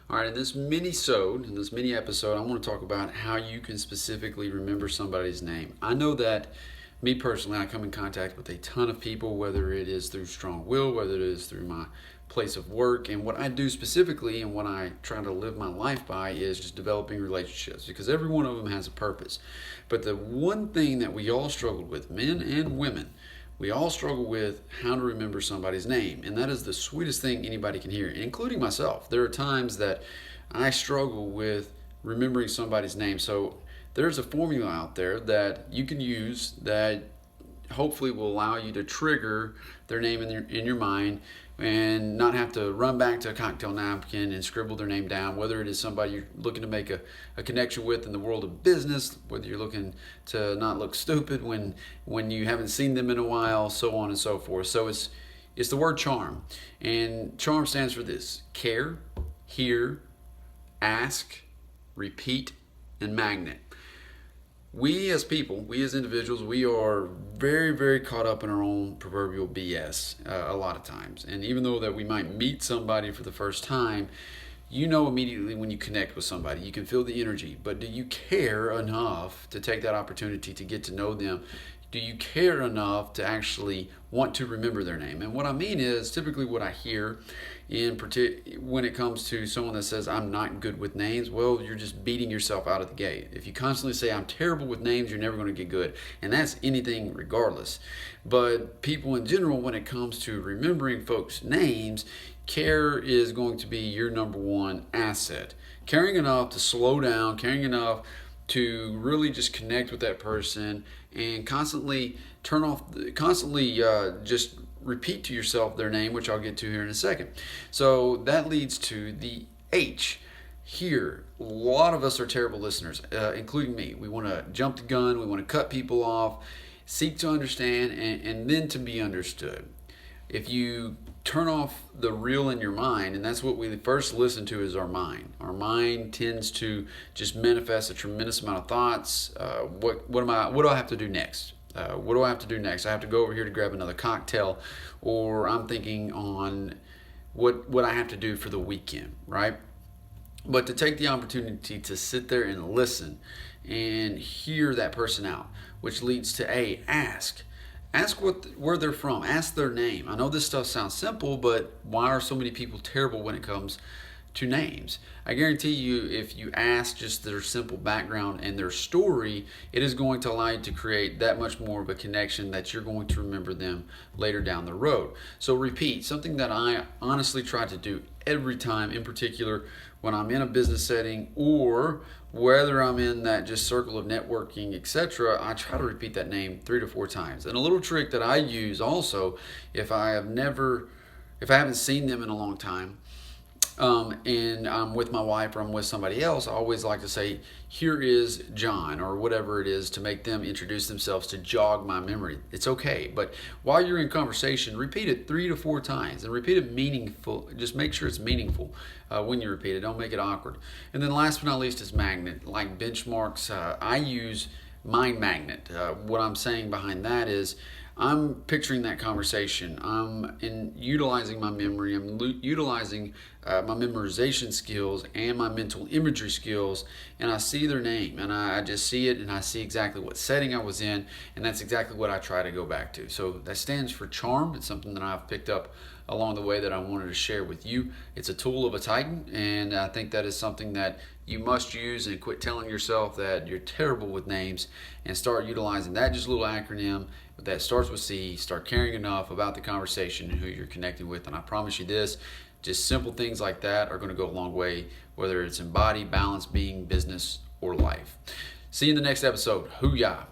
All right, in this mini episode, I want to talk about how you can specifically remember somebody's name. I know that me personally, I come in contact with a ton of people, whether it is through Strongwill, whether it is through my place of work. And what I do specifically and what I try to live my life by is just developing relationships because every one of them has a purpose. But the one thing that we all struggle with, men and women, we all struggle with how to remember somebody's name, and that is the sweetest thing anybody can hear, including myself. There are times that I struggle with remembering somebody's name. So there's a formula out there that you can use that hopefully will allow you to trigger their name in your mind and not have to run back to a cocktail napkin and scribble their name down, whether it is somebody you're looking to make a connection with in the world of business, whether you're looking to not look stupid when you haven't seen them in a while, so on and so forth. So it's the word charm, and charm stands for this: care, hear, ask, repeat, and magnet. We as people, we as individuals, we are very, very caught up in our own proverbial BS a lot of times. And even though that we might meet somebody for the first time, you know immediately when you connect with somebody, you can feel the energy. But do you care enough to take that opportunity to get to know them? Do you care enough to actually want to remember their name? And what I mean is typically what I hear when it comes to someone that says I'm not good with names. Well, you're just beating yourself out of the gate. If you constantly say I'm terrible with names, you're never going to get good, and that's anything regardless. But people in general, when it comes to remembering folks' names, care is going to be your number one asset. Caring enough to slow down, caring enough to really just connect with that person and constantly just repeat to yourself their name, which I'll get to here in a second. So that leads to the H. Here, a lot of us are terrible listeners, including me. We want to jump the gun, we want to cut people off, seek to understand, and then to be understood. If you turn off the reel in your mind, and that's what we first listen to is our mind. Our mind tends to just manifest a tremendous amount of thoughts. What do I have to do next? What do I have to do next? I have to go over here to grab another cocktail, or I'm thinking on what I have to do for the weekend, right? But to take the opportunity to sit there and listen and hear that person out, which leads to ask. Ask where they're from. Ask their name. I know this stuff sounds simple, but why are so many people terrible when it comes to names? I guarantee you, if you ask just their simple background and their story, it is going to allow you to create that much more of a connection that you're going to remember them later down the road. So repeat, something that I honestly try to do every time, in particular when I'm in a business setting or whether I'm in that just circle of networking, etc. I try to repeat that name 3 to 4 times. And a little trick that I use also, if I haven't seen them in a long time, and I'm with my wife or I'm with somebody else, I always like to say, here is John, or whatever it is, to make them introduce themselves to jog my memory. It's okay, but while you're in conversation, repeat it 3 to 4 times and repeat it meaningful. Just make sure it's meaningful when you repeat it. Don't make it awkward. And then last but not least is magnet. Like benchmarks, I use mind magnet. What I'm saying behind that is I'm picturing that conversation. I'm utilizing my memory. I'm utilizing my memorization skills and my mental imagery skills, and I see their name, and I just see it, and I see exactly what setting I was in, and that's exactly what I try to go back to. So that stands for charm. It's something that I've picked up along the way that I wanted to share with you. It's a tool of a titan, and I think that is something that you must use, and quit telling yourself that you're terrible with names and start utilizing that just little acronym that starts with C. Start caring enough about the conversation and who you're connecting with, and I promise you this, just simple things like that are going to go a long way, whether it's in body, balance, being, business, or life. See you in the next episode. Hoo-yah.